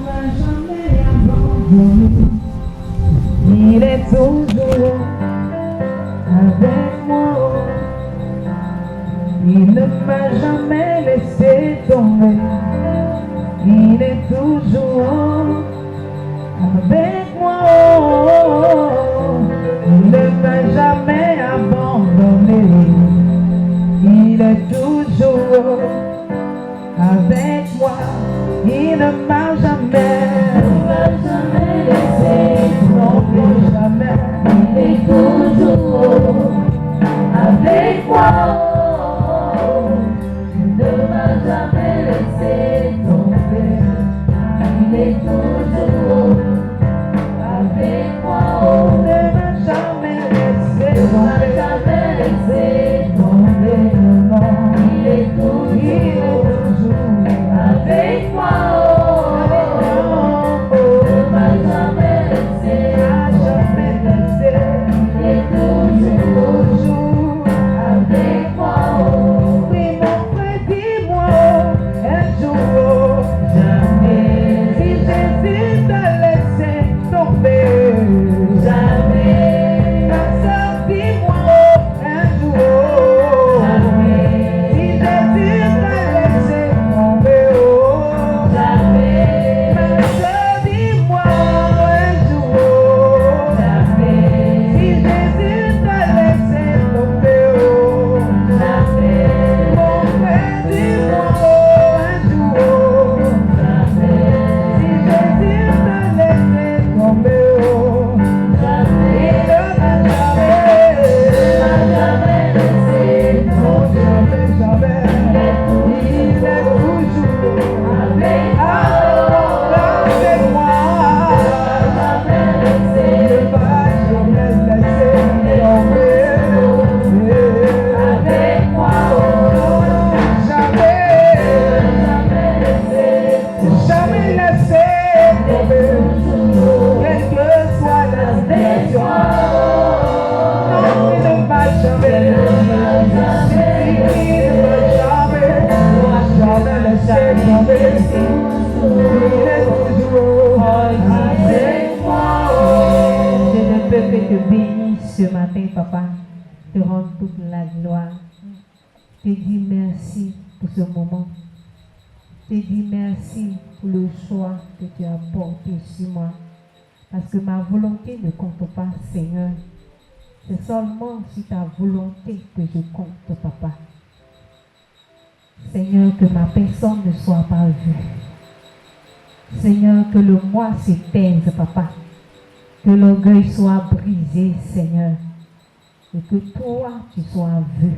m'a jamais abandonné. Il est toujours avec moi. Il ne m'a jamais laissé tomber. Il est toujours avec moi. Il ne m'a jamais abandonné. Il est toujours avec moi. Il ne m'a jamais laissé tomber. Jamais. Il est toujours avec moi. Il ne m'a jamais laissé tomber. Il est toujours avec moi. Il ne m'a jamais laissé tomber. Non. Il est toujours avec moi. Il ne m'a jamais laissé. Il est toujours avec moi. Oui, mon frère, dis-moi un jour, jamais. Si Jésus t'a laissé tomber, jamais. Ma soeur, dis-moi un jour, jamais. Si Jésus t'a laissé tomber, oh, jamais. Ma soeur, dis-moi un jour, jamais. Si Jésus t'a laissé tomber, oh, jamais. Mon frère, dis-moi un jour, jamais. Si Jésus t'a laissé tomber, oh, jamais. Il ne m'a jamais laissé tomber, jamais. Il est toujours avec moi. Il ne m'a jamais laissé tomber. Avec moi, jamais laissé tomber. Quelle que soit la situation, non, il ne m'a jamais laissé. Il ne m'a jamais laissé tomber. Il est toujours avec moi. Je ne peux que te bénir ce matin, papa, te rendre toute la gloire. Te dire merci pour ce moment. Te dire merci pour le choix que tu as porté sur moi. Parce que ma volonté ne compte pas, Seigneur. C'est seulement sur ta volonté que je compte, papa. Seigneur, que ma personne ne soit pas vue. Seigneur, que le moi s'éteigne, papa. Que l'orgueil soit brisé, Seigneur. Et que toi, tu sois vu.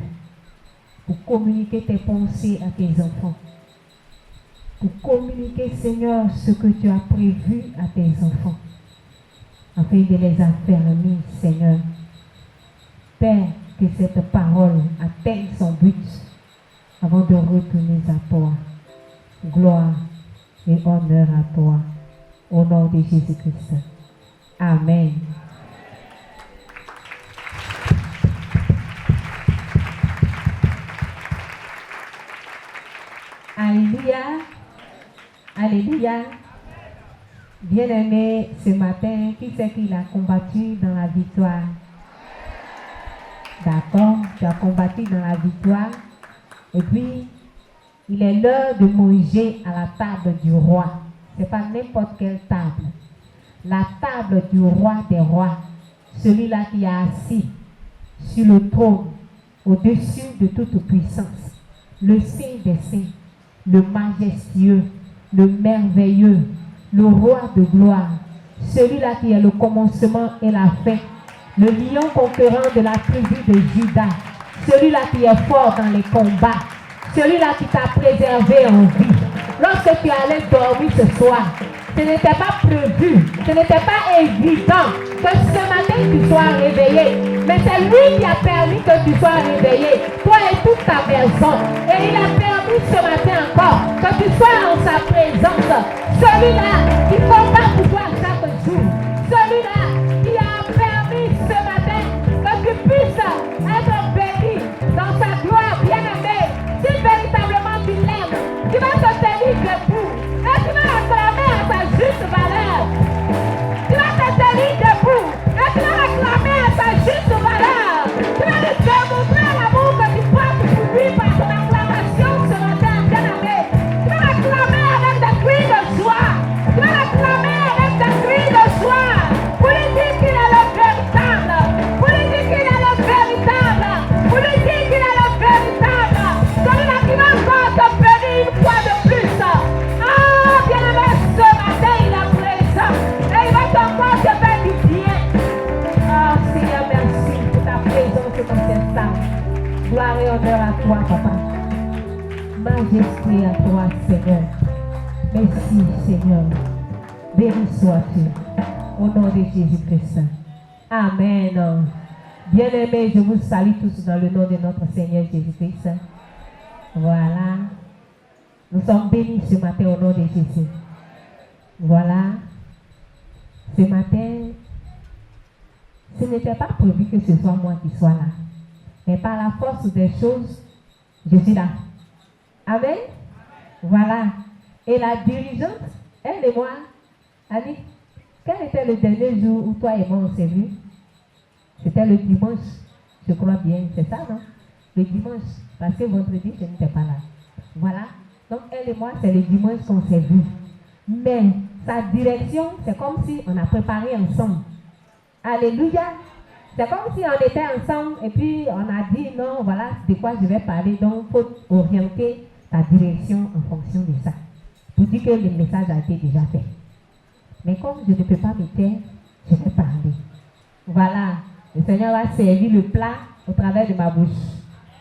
Pour communiquer tes pensées à tes enfants. Pour communiquer, Seigneur, ce que tu as prévu à tes enfants. Afin de les affermir, Seigneur. Père, que cette parole atteigne son but avant de retourner à toi. Gloire et honneur à toi. Au nom de Jésus-Christ. Amen. Alléluia. Alléluia. Bien-aimé, ce matin, qui c'est qui l'a combattu dans la victoire? D'accord, tu as combattu dans la victoire. Et puis, il est l'heure de manger à la table du roi. Ce n'est pas n'importe quelle table. La table du roi des rois. Celui-là qui est assis sur le trône, au-dessus de toute puissance. Le Saint des saints, le majestueux, le merveilleux, le roi de gloire. Celui-là qui est le commencement et la fin. Le lion conquérant de la tribu de Juda. Celui-là qui est fort dans les combats. Celui-là qui t'a préservé en vie. Lorsque tu allais dormir ce soir, ce n'était pas prévu, ce n'était pas évident que ce matin tu sois réveillé. Mais c'est lui qui a permis que tu sois réveillé, toi et toute ta maison. Et il a permis ce matin encore que tu sois en sa présence. Celui-là qui combat pour toi chaque jour. Celui-là qui a permis ce matin que tu puisses être béni dans sa gloire, bien-aimé. Si véritablement tu l'aimes, tu vas te tenir debout et tu vas acclamer à sa justice. Merci, Seigneur. Béni sois-tu. Au nom de Jésus-Christ. Amen. Bien-aimés, je vous salue tous dans le nom de notre Seigneur Jésus-Christ. Voilà. Nous sommes bénis ce matin au nom de Jésus. Voilà. Ce matin, ce n'était pas prévu que ce soit moi qui sois là. Mais par la force des choses, je suis là. Amen. Voilà. Et la dirigeante, elle et moi, Annie, quel était le dernier jour où toi et moi on s'est vus? C'était le dimanche, je crois bien, c'est ça, non? Le dimanche, parce que vendredi, je n'étais pas là. Voilà. Donc, elle et moi, c'est le dimanche qu'on s'est vus. Mais sa direction, c'est comme si on a préparé ensemble. Alléluia. C'est comme si on était ensemble et puis on a dit, non, voilà de quoi je vais parler. Donc, il faut orienter ta direction en fonction de ça. Pour dire que le message a été déjà fait. Mais comme je ne peux pas me taire, je vais parler. Voilà. Le Seigneur va servir le plat au travers de ma bouche.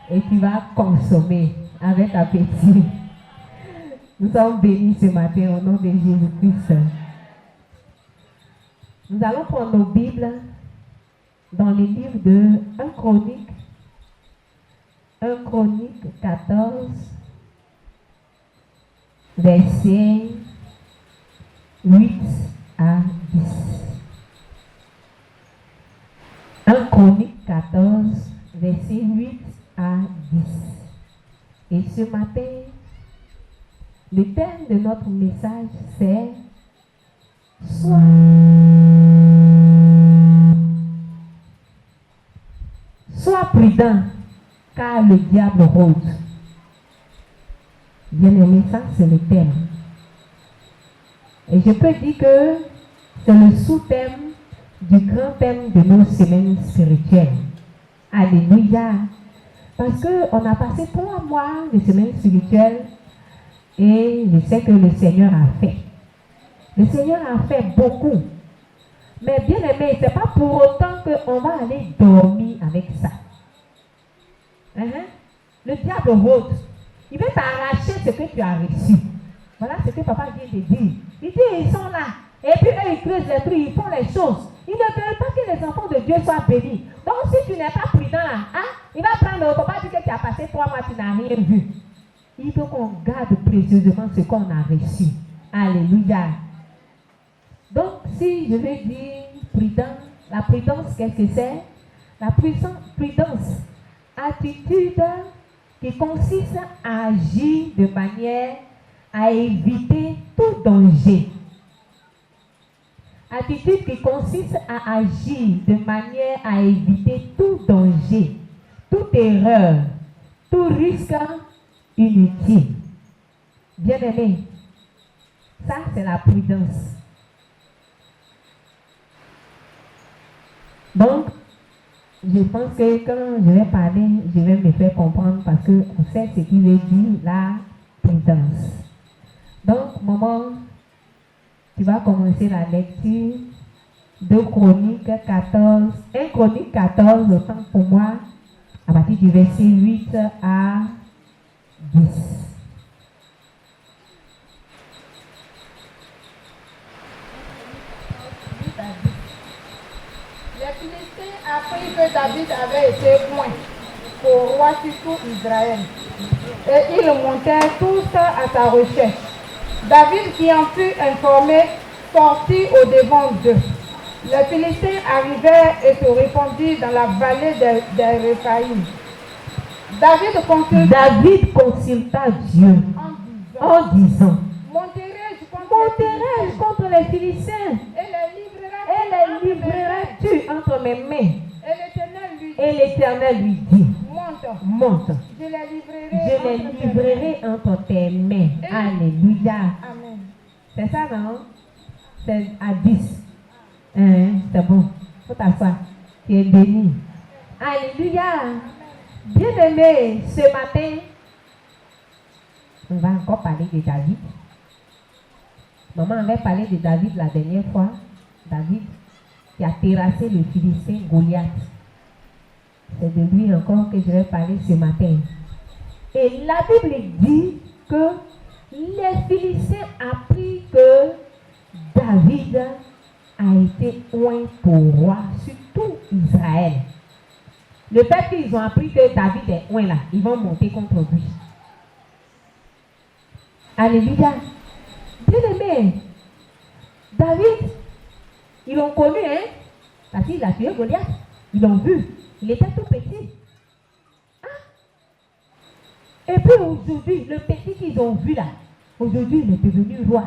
Et tu vas consommer avec appétit. Nous sommes bénis ce matin au nom de Jésus-Christ. Nous allons prendre nos Bibles dans le livre de 1 Chronique 14, versets 8 à 10. 1 Chronique 14, versets 8 à 10. Et ce matin, le thème de notre message, c'est Sois prudent, car le diable rôde. Bien aimé, ça c'est le thème. Et je peux dire que c'est le sous-thème du grand thème de nos semaines spirituelles. Alléluia. Parce qu'on a passé 3 mois de semaines spirituelles et je sais que le Seigneur a fait. Le Seigneur a fait beaucoup. Mais bien aimé, ce n'est pas pour autant qu'on va aller dormir avec ça. Le diable rôde. Il veut t'arracher ce que tu as reçu. Voilà ce que papa vient de dire. Il dit, ils sont là. Et puis eux, ils creusent les trucs, ils font les choses. Ils ne veulent pas que les enfants de Dieu soient bénis. Donc si tu n'es pas prudent là, il va prendre le papa dit que tu as passé 3 mois, tu n'as rien vu. Il faut qu'on garde précieusement ce qu'on a reçu. Alléluia. Donc si je vais dire prudent, la prudence, qu'est-ce que c'est? La prudence, attitude qui consiste à agir de manière à éviter tout danger. Attitude qui consiste à agir de manière à éviter tout danger, toute erreur, tout risque inutile. Bien aimé, ça c'est la prudence. Donc, je pense que quand je vais parler, je vais me faire comprendre parce qu'on sait ce qui veut dire la prudence. Donc, maman, tu vas commencer la lecture de Chronique 14, 1 Chronique 14, autant pour moi, à partir du verset 8 à 10. Les Philistins apprirent que David avait été point pour roi sur tout Israël. Et ils montèrent tous à sa recherche. David, qui en fut informé, sortit au devant d'eux. Les Philistins arrivèrent et se répandirent dans la vallée des Réphaïm. David consulta Dieu en disant, monterai-je contre les Philistins et les livreras-tu entre mes mains? Et l'Éternel lui dit, monte, je les livrerai entre tes mains. Alléluia. Amen. C'est ça, non? C'est à 10. C'est bon. Faut t'asseoir. Tu es béni. Alléluia. Bien-aimé, ce matin, on va encore parler de David. Maman avait parlé de David la dernière fois. David qui a terrassé le Philistin Goliath. C'est de lui encore que je vais parler ce matin. Et la Bible dit que les Philistins apprirent que David a été oint pour roi sur tout Israël. Le fait qu'ils ont appris que David est oint là, ils vont monter contre lui. Alléluia. Bien aimé, David, ils l'ont connu, hein, parce qu'il a tué Goliath. Ils l'ont vu. Il était tout petit. Et puis aujourd'hui, le petit qu'ils ont vu là, aujourd'hui il est devenu roi.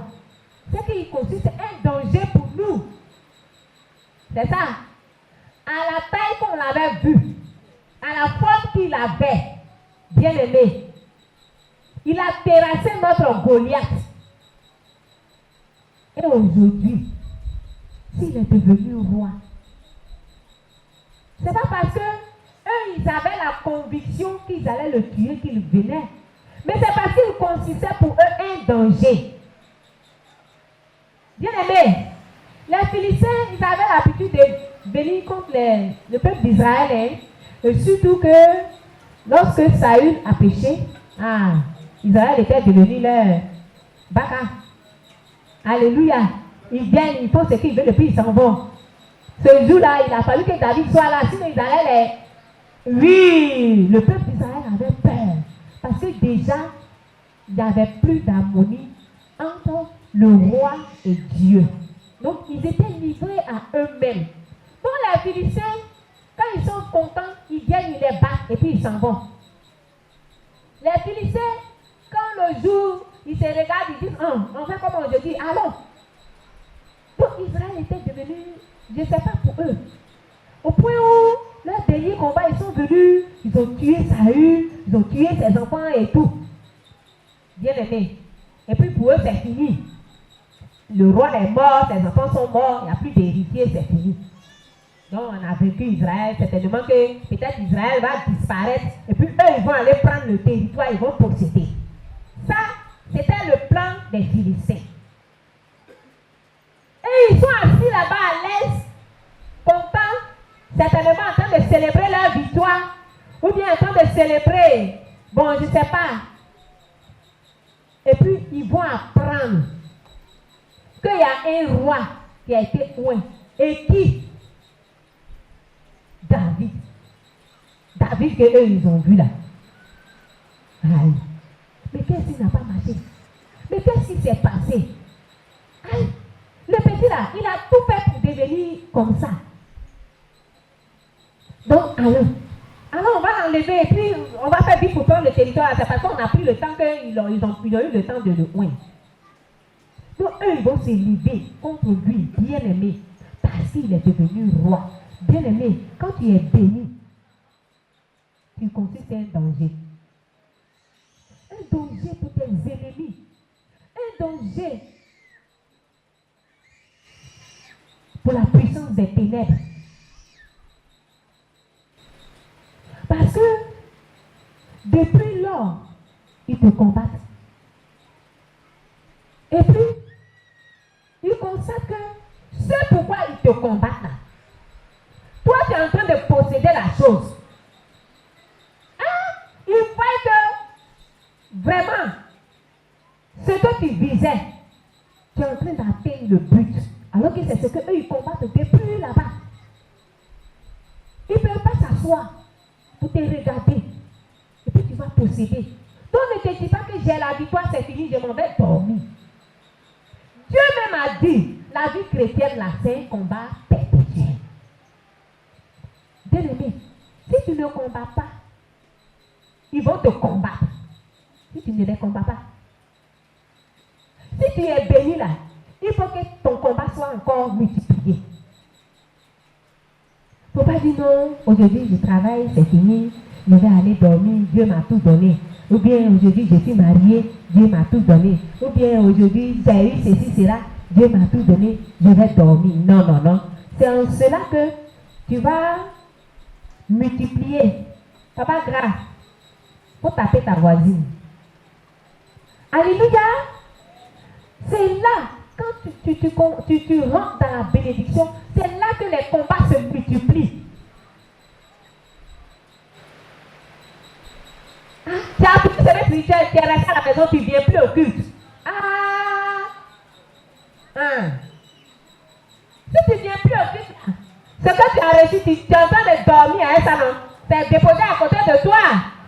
C'est qu'il consiste un danger pour nous. C'est ça. À la taille qu'on l'avait vu, à la forme qu'il avait, bien aimé, il a terrassé notre Goliath. Et aujourd'hui, s'il est devenu roi, c'est pas parce que eux, ils avaient la conviction qu'ils allaient le tuer, qu'ils venaient. Mais c'est parce qu'il consistait pour eux un danger. Bien aimé, les Philistins, ils avaient l'habitude de venir contre le peuple d'Israël. Et surtout que lorsque Saül a péché, Israël était devenu leur baka. Alléluia. Ils viennent, ils font ce qu'ils veulent et puis ils s'en vont. Ce jour-là, il a fallu que David soit là. Sinon, Israël est... Oui, le peuple d'Israël avait peur. Parce que déjà, il n'y avait plus d'harmonie entre le roi et Dieu. Donc, ils étaient livrés à eux-mêmes. Donc, les Philistins, quand ils sont contents, ils viennent, ils les battent et puis ils s'en vont. Les Philistins, quand le jour, ils se regardent, ils disent, on fait comme je dis, allons. Donc, Israël était devenu, je ne sais pas pour eux, au point où leur dernier combat, ils sont venus, ils ont tué Saül, ils ont tué ses enfants et tout. Bien aimé. Et puis pour eux, c'est fini. Le roi est mort, ses enfants sont morts, il n'y a plus d'héritier, c'est fini. Donc on a vaincu Israël, certainement que peut-être Israël va disparaître, et puis eux, ils vont aller prendre le territoire, ils vont posséder. Ça, c'était le plan des Philistins. Et ils sont assis là-bas à l'aise, contents, certainement en train de célébrer leur victoire, ou bien en train de célébrer, bon, je ne sais pas. Et puis, ils vont apprendre qu'il y a un roi qui a été oint. Et qui? David. David que eux, ils ont vu là. Aïe. Mais qu'est-ce qui n'a pas marché? Mais qu'est-ce qui s'est passé? Aïe. Le petit là, il a tout fait pour devenir comme ça. Donc, allons, on va l'enlever et puis on va faire vite pour prendre le territoire. C'est parce qu'on a pris le temps qu'ils ont eu le temps de le oindre. Donc, eux, ils vont se lever contre lui, bien aimé, parce qu'il est devenu roi. Bien aimé, quand tu es béni, tu consistes un danger. Un danger pour tes ennemis. Un danger pour la puissance des ténèbres. Parce que depuis lors, ils te combattent. Et puis, ils constatent que c'est pourquoi ils te combattent là. Toi, tu es en train de posséder la chose. Ils voient que vraiment, ce que tu visais, tu es en train d'atteindre le but. Alors que c'est ce qu'eux, ils combattent depuis là-bas. Ils ne peuvent pas s'asseoir pour te regarder. Et puis tu vas posséder. Donc ne te dis pas que j'ai la victoire, c'est fini, je m'en vais dormir. Dieu même a dit, la vie chrétienne, là, c'est un combat perpétuel. Bien aimé, si tu ne combats pas, ils vont te combattre. Si tu ne les combats pas. Si tu es béni là, il faut que ton combat soit encore multiplié. Il ne faut pas dire non, aujourd'hui je travaille, c'est fini, je vais aller dormir, Dieu m'a tout donné. Ou bien aujourd'hui je suis marié, Dieu m'a tout donné. Ou bien aujourd'hui j'ai eu ceci, cela, Dieu m'a tout donné, je vais dormir. Non, non, non. C'est en cela que tu vas multiplier. Papa grave, faut taper ta voisine. Alléluia. C'est là, quand tu rentres dans la bénédiction, c'est là que les combats se multiplient. Tu as appris que c'est spirituel, tu es resté à la maison, tu ne viens plus au culte. Si tu ne viens plus au culte, ce que tu as reçu, tu es en train de dormir à un salon, c'est déposé à côté de toi.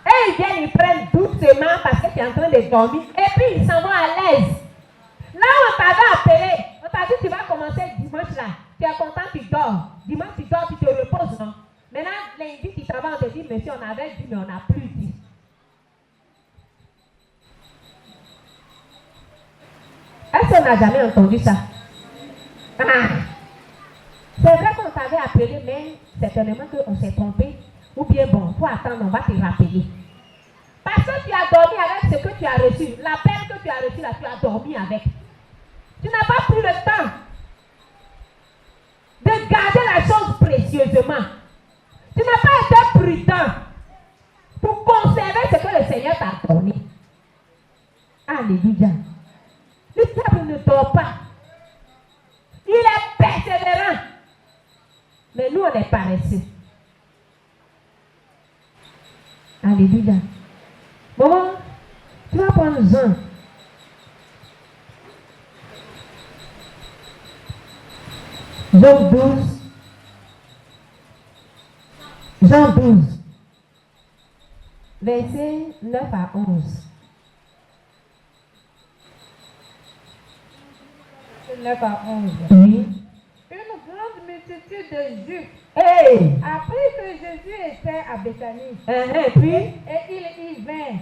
Et ils viennent, ils prennent doucement parce que tu es en train de dormir. Et puis ils s'en vont à l'aise. Là, on t'avait appelé. On t'a dit tu vas commencer dimanche là. Tu es content, tu dors. Dimanche, tu dors, tu te reposes, non? Maintenant, lundi, tu t'en vas, on te dit, monsieur, on avait dit, mais on n'a plus dit. Est-ce qu'on n'a jamais entendu ça? C'est vrai qu'on t'avait appelé, mais certainement qu'on s'est trompé. Ou bien bon, il faut attendre, on va te rappeler. Parce que tu as dormi avec ce que tu as reçu. L'appel que tu as reçu là, tu as dormi avec. Tu n'as pas pris le temps de garder la chose précieusement. Tu n'as pas été prudent pour conserver ce que le Seigneur t'a donné. Alléluia. Le diable ne dort pas. Il est persévérant. Mais nous, on est paresseux. Alléluia. Maman, tu vas prendre Jean. Jean 12. Jean 12. Versets 9 à 11. 9 à 11. Oui. Une grande multitude de Juifs Hey! apprit que Jésus était à Béthanie. Puis? Et il y vint.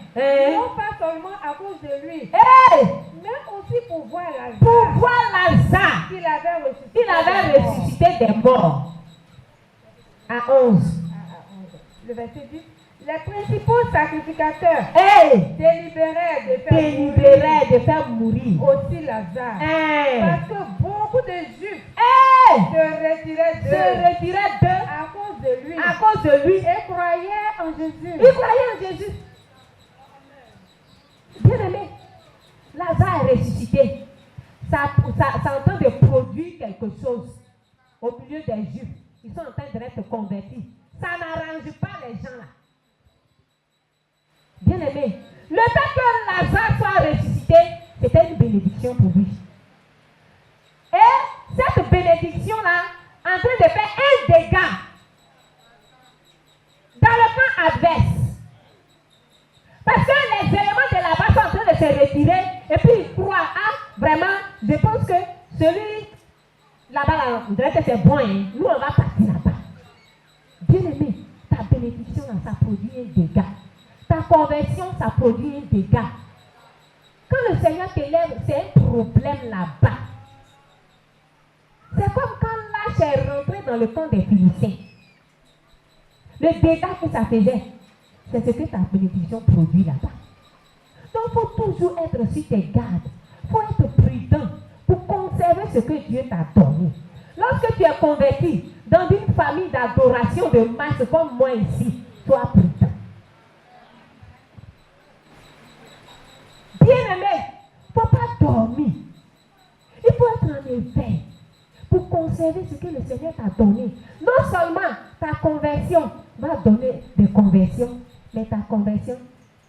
Non pas seulement à cause de lui, Hey! mais aussi pour voir Lazare. Pour voir Lazare. Qu'il avait ressuscité. Il avait ressuscité des morts. À 11. Le verset 10. Les principaux sacrificateurs Hey! délibéraient De faire mourir. aussi Lazare. Hey! Parce que beaucoup de Juifs Hey! se retiraient d'eux à cause de lui. à cause de lui. Et croyaient en Jésus. Il croyait en Jésus. Bien aimé, Lazare est ressuscité. Ça est en train de produire quelque chose au milieu des Juifs. Ils sont en train d'être convertis. Ça n'arrange pas les gens là. Bien aimé, le fait que Lazare soit ressuscité, c'était une bénédiction pour lui. Et cette bénédiction-là, en train de faire un dégât dans le camp adverse. Parce que les éléments de là-bas sont en train de se retirer et puis ils croient, vraiment, je pense que celui là-bas, là, on dirait que c'est bon, hein. Nous on va partir là-bas. Bien aimé, ta bénédiction, là, ça produit un dégât. Ta conversion, ça produit un dégât. Quand le Seigneur t'élève, c'est un problème là-bas. C'est comme quand l'âge est rentré dans le camp des Philistins. Le dégât que ça faisait, c'est ce que ta bénédiction produit là-bas. Donc, il faut toujours être sur tes gardes. Il faut être prudent pour conserver ce que Dieu t'a donné. Lorsque tu es converti dans une famille d'adoration de masse comme moi ici, sois prudent. Bien-aimé, il ne faut pas dormir. Il faut être en éveil pour conserver ce que le Seigneur t'a donné. Non seulement ta conversion va donner des conversions, mais ta conversion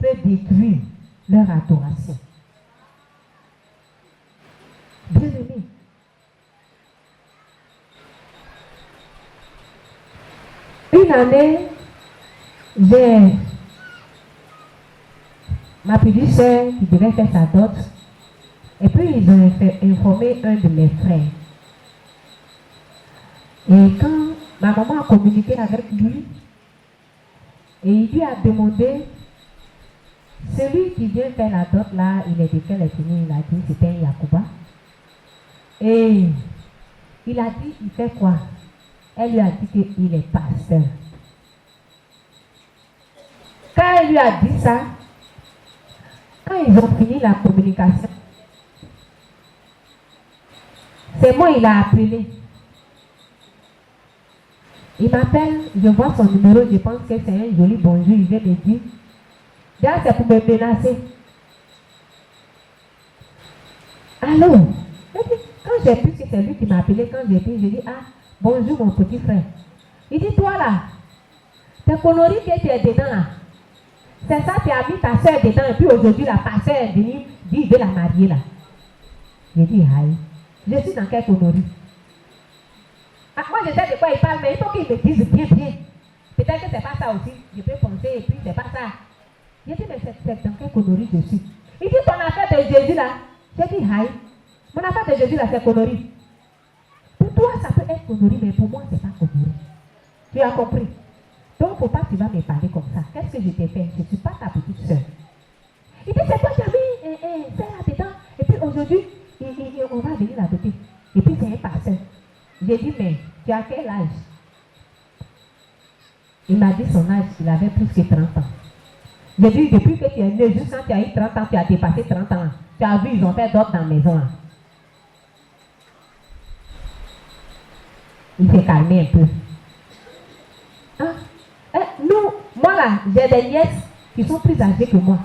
peut détruire leur adoration. Bien-aimé, une année, j'ai ma petite soeur qui devait faire sa dot, et puis ils ont informé un de mes frères. Et quand ma maman a communiqué avec lui, et il lui a demandé, celui qui vient faire la dot là, il est de quelle ethnie? Il a dit c'était un Yacouba. Et il a dit, il fait quoi? Elle lui a dit qu'il est pasteur. Quand elle lui a dit ça, quand ils ont fini la communication, c'est moi, il a appelé. Il m'appelle, je vois son numéro, je pense que c'est un joli bonjour, il vient me dire. Déjà, c'est pour me menacer. Allô? Quand j'ai pu que c'est lui qui m'a appelé, quand j'ai pu, je dis, bonjour mon petit frère. Il dit, toi là, tes conneries que tu es dedans là, c'est ça, tu as mis ta soeur dedans, et puis aujourd'hui, la pasteur est venue dire, il veut la marier là. J'ai dit, aïe, je suis dans quelle connerie? Ah, moi, je sais de quoi il parle, mais il faut qu'il me dise bien, bien. Peut-être que c'est pas ça aussi. Je peux penser et puis c'est pas ça. J'ai dit, mais c'est dans quelle connerie je suis? Il dit, ton affaire de Jésus là. J'ai dit, aïe, mon affaire de Jésus là, c'est connerie. Pour toi, ça peut être connerie, mais pour moi, c'est pas connerie. Tu as compris? Donc, il ne faut pas que tu vas me parler comme ça. Qu'est-ce que je t'ai fait? Je ne suis pas ta petite soeur. Il dit, c'est toi qui as mis ça là-dedans. Et puis aujourd'hui, on va venir l'adopter. Et puis c'est un pasteur. J'ai dit, mais tu as quel âge? Il m'a dit son âge, il avait plus que 30 ans. J'ai dit, depuis que tu es né, juste quand tu as eu 30 ans, tu as dépassé 30 ans. Tu as vu, ils ont fait d'autres dans la maison. Là. Il s'est calmé un peu. Hein? Moi là, j'ai des nièces qui sont plus âgées que moi.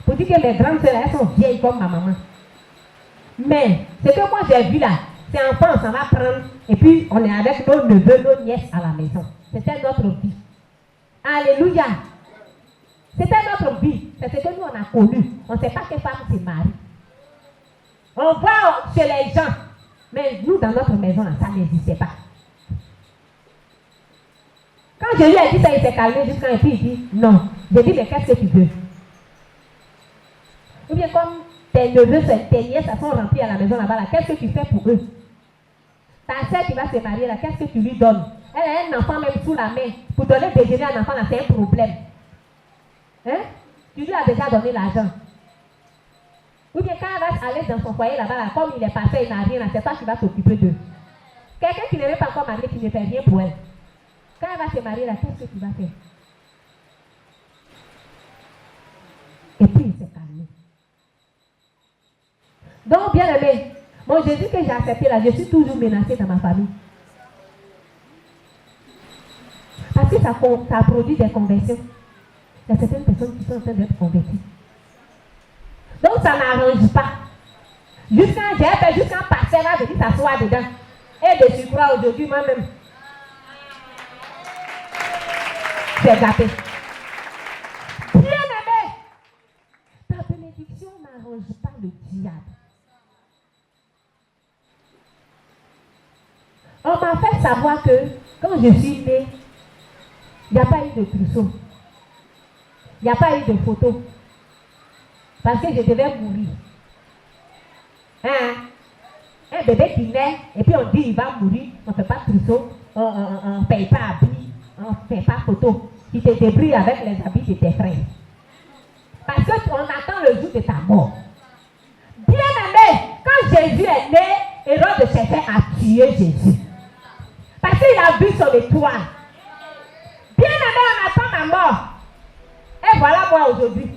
Pour dire que mes grandes sœurs, elles sont vieilles comme ma maman. Mais ce que moi j'ai vu là, c'est enfant, on s'en va prendre. Et puis on est avec nos neveux, nos nièces à la maison. C'était notre vie. Alléluia. C'était notre vie. C'est ce que nous on a connu. On ne sait pas que femme se marie. On va chez les gens. Mais nous dans notre maison là, ça n'existait pas. Quand je lui ai dit ça, il s'est calmé jusqu'à et puis il dit non. J'ai dit mais qu'est-ce que tu veux? Ou bien comme tes neveux, tes nièces sont remplis à la maison là-bas, là, qu'est-ce que tu fais pour eux? Ta soeur qui va se marier là, qu'est-ce que tu lui donnes? Elle a un enfant même sous la main. Pour donner déjeuner à un enfant là, c'est un problème. Hein? Tu lui as déjà donné l'argent. Ou bien quand elle va aller dans son foyer là-bas, là, comme il est passé, il n'a rien là, c'est toi qui vas t'occuper d'eux. Quelqu'un qui n'est pas encore marié, qui ne fait rien pour elle. Quand elle va se marier là, qu'est-ce que tu vas faire? Et puis il s'est calmé. Donc, bien aimé, mon Jésus que j'ai accepté là, je suis toujours menacée dans ma famille. Parce que ça produit des conversions. Il y a certaines personnes qui sont en train d'être converties. Donc, ça n'arrange pas. Jusqu'à passer là, je dis s'asseoir dedans. Et de surcroît aujourd'hui, moi-même, c'est gâté. Bien aimé, ta bénédiction n'arrange pas le diable. On m'a fait savoir que quand je suis née, il n'y a pas eu de trousseau. Il n'y a pas eu de photo. Parce que je devais mourir. Hein? Un bébé qui naît, et puis on dit il va mourir, on ne fait pas de trousseau, on ne paye pas habits, on ne fait pas photo. Tu te débrouilles avec les habits de tes frères. Parce qu'on attend le jour de ta mort. Bien aimé, quand Jésus est né, Hérode cherchait à tuer Jésus. Parce qu'il a vu son étoile. Bien aimé, on attend ma mort. Et voilà moi aujourd'hui.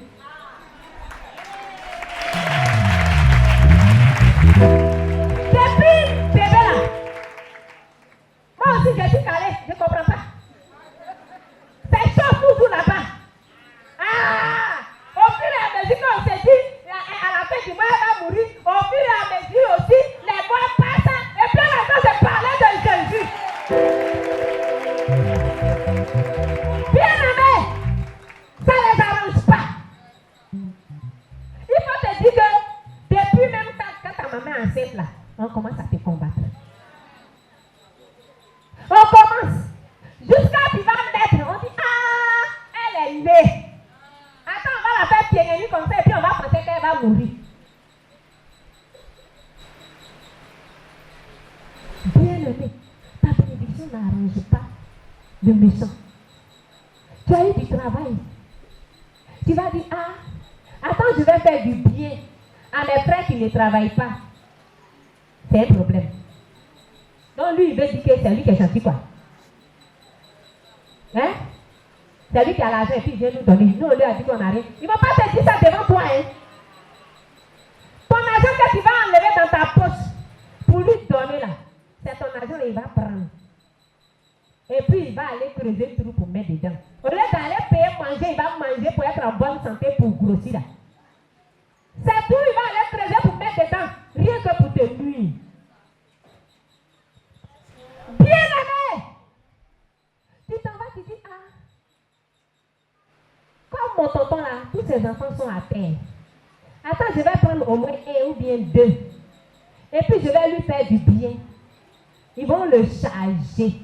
Depuis bébé là, moi aussi je suis calée, je ne comprends pas. C'est chaud toujours là-bas. Ah! Au fur et à mesure qu'on s'est dit, à la fin du mois, elle va mourir. Au fur et à mesure aussi, les mois passent. Et puis maintenant, je parlais de Jésus. Bien aimé, ça ne les arrange pas. Il faut te dire que depuis même quand ta maman est enceinte là, on commence à te combattre. On commence. Jusqu'à ce qu'il va naître, on dit ah, elle est née. Attends, on va la faire piéger comme ça et puis on va penser qu'elle va mourir. Bien aimé, ta bénédiction n'arrange pas le méchant. Tu as eu du travail. Tu vas dire ah, attends, je vais faire du bien à mes frères qui ne travaillent pas. C'est un problème. Donc lui, il veut dire que c'est lui qui est gentil quoi. Hein? C'est lui qui a l'argent et puis il vient nous donner. Nous, on lui a dit qu'on n'a rien. Il ne va pas te dire ça devant toi. Hein? Ton argent que tu vas enlever dans ta poche pour lui donner là, c'est ton argent et il va prendre. Et puis il va aller creuser le trou pour mettre dedans. Au lieu d'aller payer manger, il va manger pour être en bonne santé pour grossir là. C'est tout, il va aller creuser pour mettre dedans. Rien que pour te nuire. Bien aimé! Tu t'en vas, tu dis comme mon tonton là, tous ses enfants sont à terre. Attends, je vais prendre au moins un ou bien deux. Et puis je vais lui faire du bien. Ils vont le charger.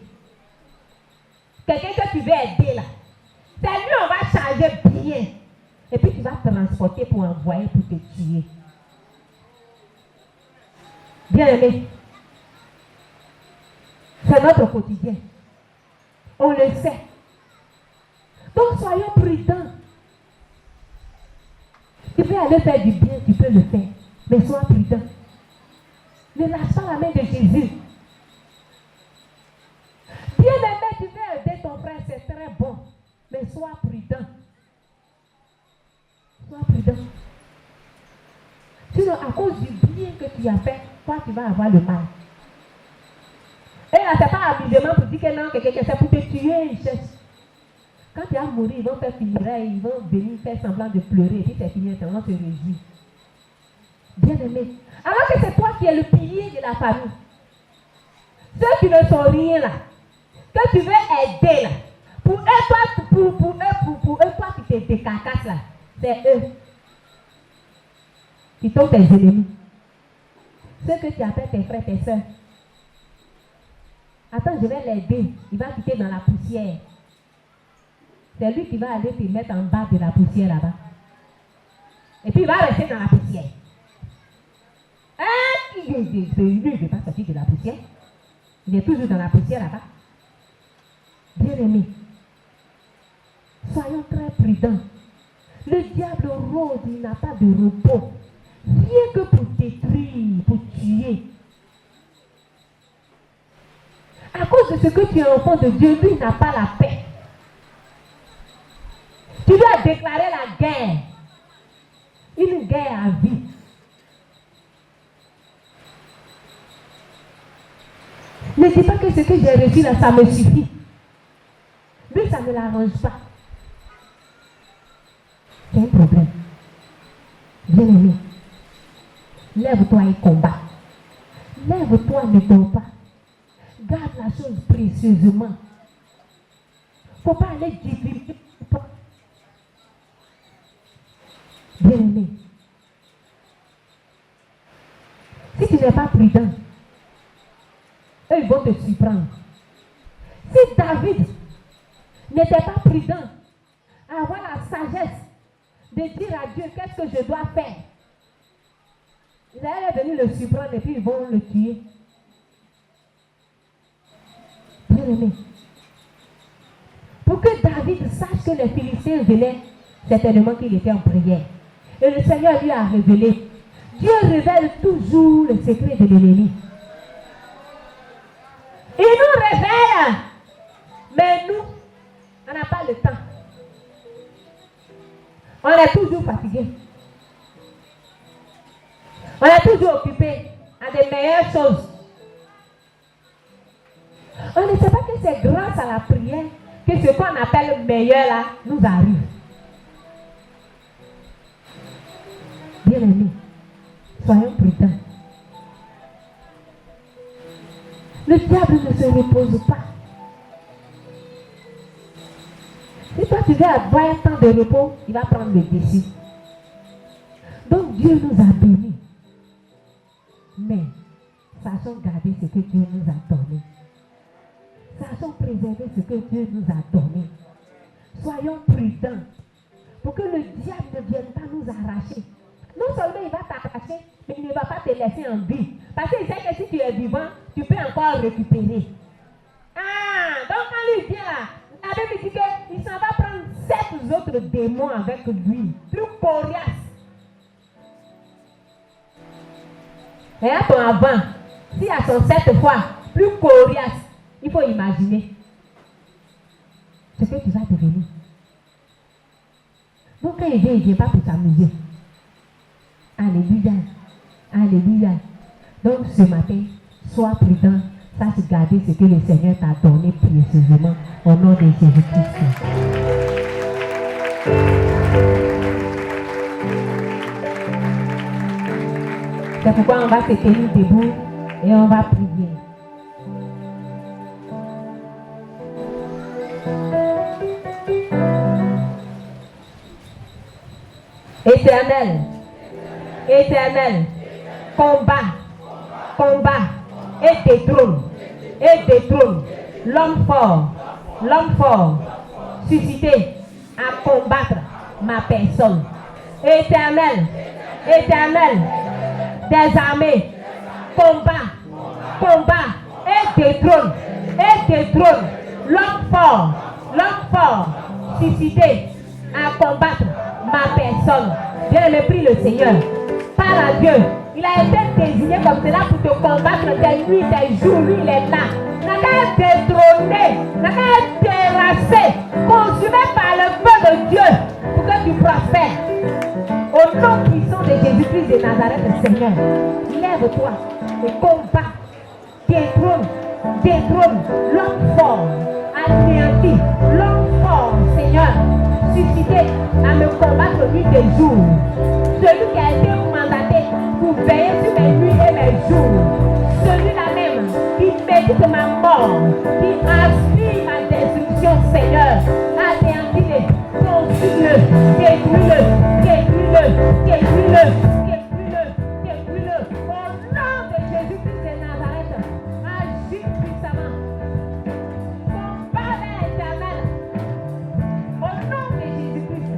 Quelqu'un que tu veux aider là. C'est lui, on va charger bien. Et puis tu vas transporter pour envoyer pour te tuer. Bien aimé. C'est notre quotidien. On le sait. Donc soyons prudents. Tu peux aller faire du bien, tu peux le faire. Mais sois prudent. Ne lâche pas la main de Jésus. Bien aimé, tu veux aider ton frère, c'est très bon. Mais sois prudent. Sois prudent. Sinon, à cause du bien que tu as fait, toi, tu vas avoir le mal. Et là, ce n'est pas amusement pour dire que non, que c'est pour te tuer, ils cherchent. Quand tu vas mourir, ils vont faire funérailles, ils vont venir faire semblant de pleurer, et puis c'est fini, on se réjouit. Bien aimé. Alors que c'est toi qui es le pilier de la famille. Ceux qui ne sont rien là, que tu veux aider là, pour eux, toi qui te décarcasses là, c'est eux qui sont tes ennemis. Ceux que tu appelles tes frères, tes soeurs. Attends, je vais l'aider. Il va quitter dans la poussière. C'est lui qui va aller te mettre en bas de la poussière là-bas. Et puis il va rester dans la poussière. Il ne veut pas sortir de la poussière. Il est toujours dans la poussière là-bas. Bien aimé, soyons très prudents. Le diable rôde, il n'a pas de repos. Rien que pour détruire, pour tuer. À cause de ce que tu es enfant de Dieu, lui n'a pas la paix. Tu dois déclarer la guerre. Une guerre à vie. Ne dis pas que ce que j'ai reçu là, ça me suffit. Lui, ça ne l'arrange pas. C'est un problème. Bien aimé, lève-toi et combat. Lève-toi, ne dors pas. Garde la chose précieusement. Il ne faut pas aller divulguer. Bien aimé, si tu n'es pas prudent, eux ils vont te surprendre. Si David n'était pas prudent à avoir la sagesse de dire à Dieu qu'est-ce que je dois faire, ils allaient venir le surprendre et puis ils vont le tuer. Bien aimé, pour que David sache que les Philistins venaient, certainement qu'il était en prière. Et le Seigneur lui a révélé. Dieu révèle toujours le secret de l'ennemi. Il nous révèle. Mais nous, on n'a pas le temps. On est toujours fatigué. On est toujours occupé à des meilleures choses. On ne sait pas que c'est grâce à la prière que ce qu'on appelle meilleur là nous arrive. Bien aimés, soyons prudents. Le diable ne se repose pas. Si toi tu veux avoir un temps de repos, il va prendre le dessus. Donc Dieu nous a bénis. Mais sachons garder ce que Dieu nous a donné. Sachons préserver ce que Dieu nous a donné. Soyons prudents pour que le diable ne vienne pas nous arracher. Non seulement il va t'arracher, mais il ne va pas te laisser en vie. Parce qu'il sait que si tu es vivant, tu peux encore récupérer. Ah, donc quand lui vient là, la Bible dit qu'il s'en va prendre 7 autres démons avec lui. Plus coriaces. Et à ton avant, s'il y a son 7 fois, plus coriace, il faut imaginer ce que tu vas devenir. Donc quand il ne vient pas pour s'amuser. Alléluia. Alléluia. Donc ce matin, sois prudent, sache garder ce que le Seigneur t'a donné précieusement au nom de Jésus-Christ. C'est pourquoi on va se tenir debout et on va prier. Éternel, Éternel, combat, et détrône l'homme fort, suscité à combattre ma personne. Éternel, des armées, combat, et détrône l'homme fort, suscité à combattre ma personne. Bien-aimé, prie le Seigneur. Parle à Dieu. Il a été désigné comme cela pour te combattre des nuits, des jours. Lui, il est là. N'a qu'à être détrôné, n'a qu'à être terrassé, consumé par le feu de Dieu pour que tu prospères. Au nom puissant de Jésus-Christ de Nazareth, Seigneur, lève-toi et combat. Détrône l'homme fort, anéanti, l'homme fort, Seigneur, suscité à me combattre nuit et jour. Celui qui a été mandaté pour veiller sur mes nuits et mes jours. Celui-là même qui médite ma mort, qui aspire ma destruction, Seigneur. Anéantis-le, consume-le, détruis-le. Au nom de Jésus-Christ de Nazareth, agis puissamment. Combat l'Éternel. Au nom de Jésus-Christ.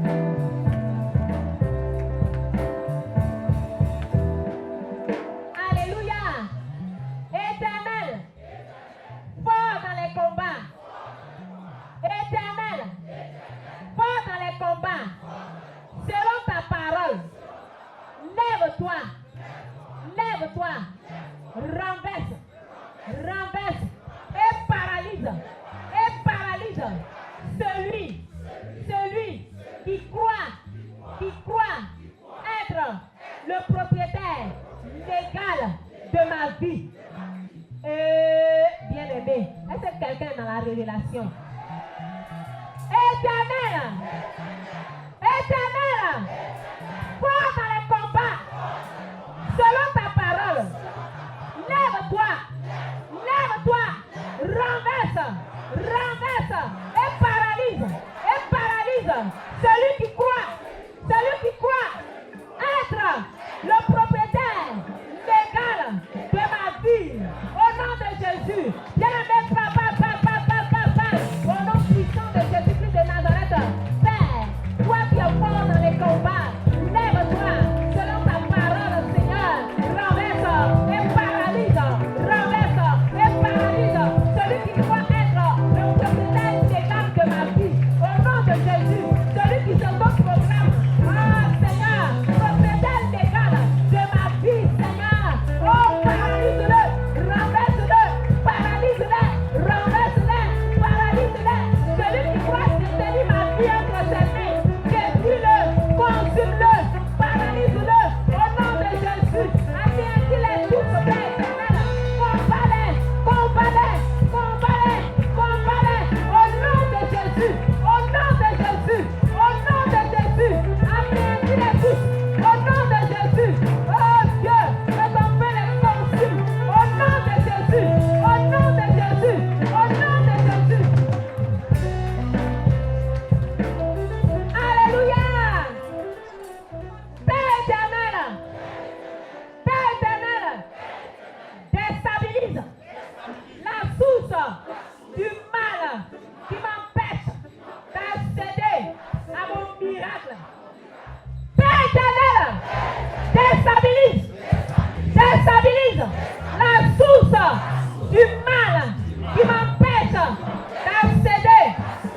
Alléluia. Éternel, fort dans les combats. Éternel, fort dans les combats. Selon ta parole, lève-toi, renverse et paralyse celui qui croit être le propriétaire légal de ma vie. Bien-aimé, est-ce que quelqu'un est dans la révélation? Éternel, fort dans les combats, selon ta parole, lève-toi, renverse et paralyse celui qui croit être le propriétaire légal de ma vie. Au nom de Jésus, bien-aimé, papa, au nom puissant de Jésus-Christ de Nazareth, Père, toi qui es fort dans les combats, lève-toi selon ta parole, Seigneur, renverse et paralyse celui qui croit être le propriétaire légal de ma vie. Au nom de Jésus, celui qui s'auto-proclame, Seigneur, propriétaire légal de ma vie, Seigneur, paralyse-le, renverse-le, paralyse-le, celui qui croit tenir ma vie entre ses mains, détruis-le, consume-le, paralyse-le, au nom de Jésus, anéantis-les tous, Père éternel, combat-les, au nom de Jésus, anéantis-les tous, au nom de Jésus, oh Dieu, que ton feu les consume, au nom de Jésus, Alléluia. Père éternel, déstabilise la source du mal qui m'empêche d'accéder à mon miracle. Père éternel, déstabilise la source du mal qui m'empêche d'accéder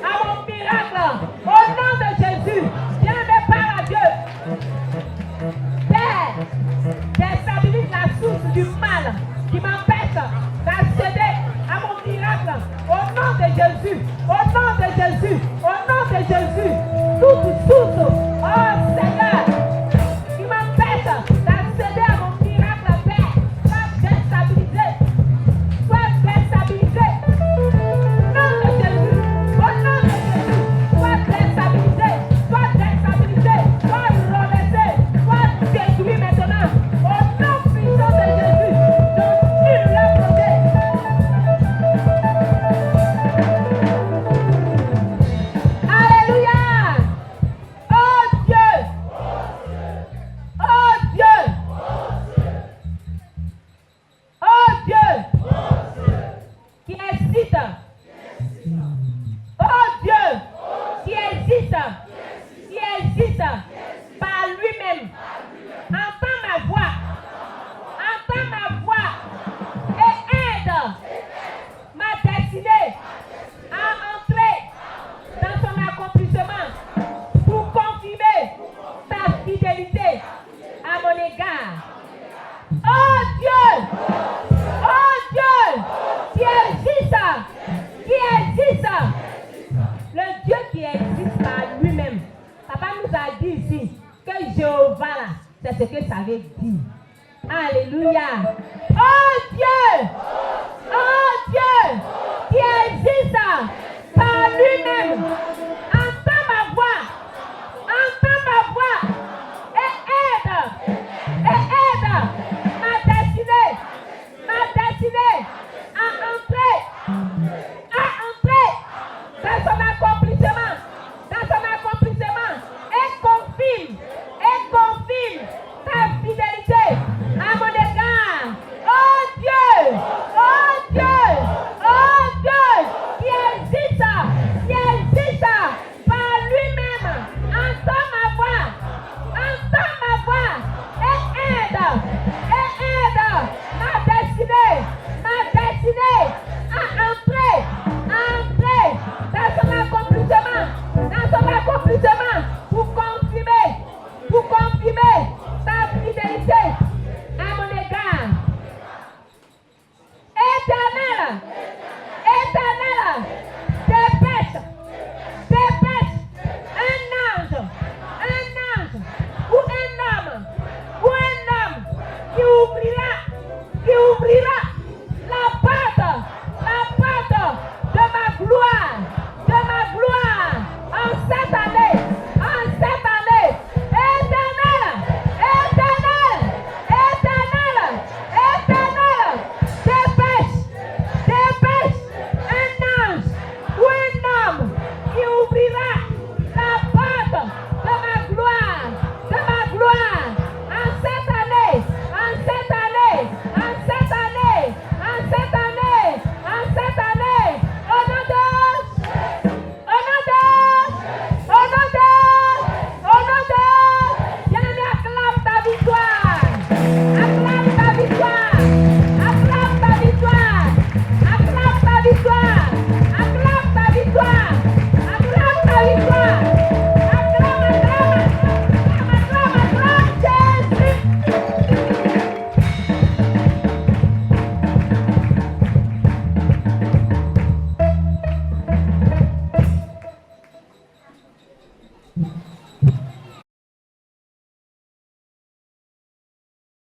à mon miracle. Au nom de Jésus, bien-aimé par à Dieu. Père, déstabilise la source du mal qui m'empêche d'accéder à mon miracle. Au nom de Jésus, toute source, oh Seigneur, qui m'empêche d'accéder à mon miracle, Père, soit déstabilisé. Au nom de Jésus, soit déstabilisé, soit renversé, soit détruit maintenant. Au nom puissant de Jésus, donc il le projet. entends ma voix et aide ma destinée à entrer dans son accomplissement pour confirmer ta fidélité à mon égard. Oh Dieu, qui existe, le Dieu qui existe par lui-même. Papa nous a dit ici que Jéhovah là, c'est ce que ça veut dire. Alléluia. Oh Dieu, qui existe par lui-même. Entends ma voix et aide ma destinée à entrer dans son accomplissement et confirme ta fidélité à mon égard. Oh Dieu, qui existe par lui-même. Entends ma voix et aide ma destinée à entrer dans son accomplissement pour confirmer ta fidélité à mon égard. Éternel, dépêche un ange ou un homme qui ouvrira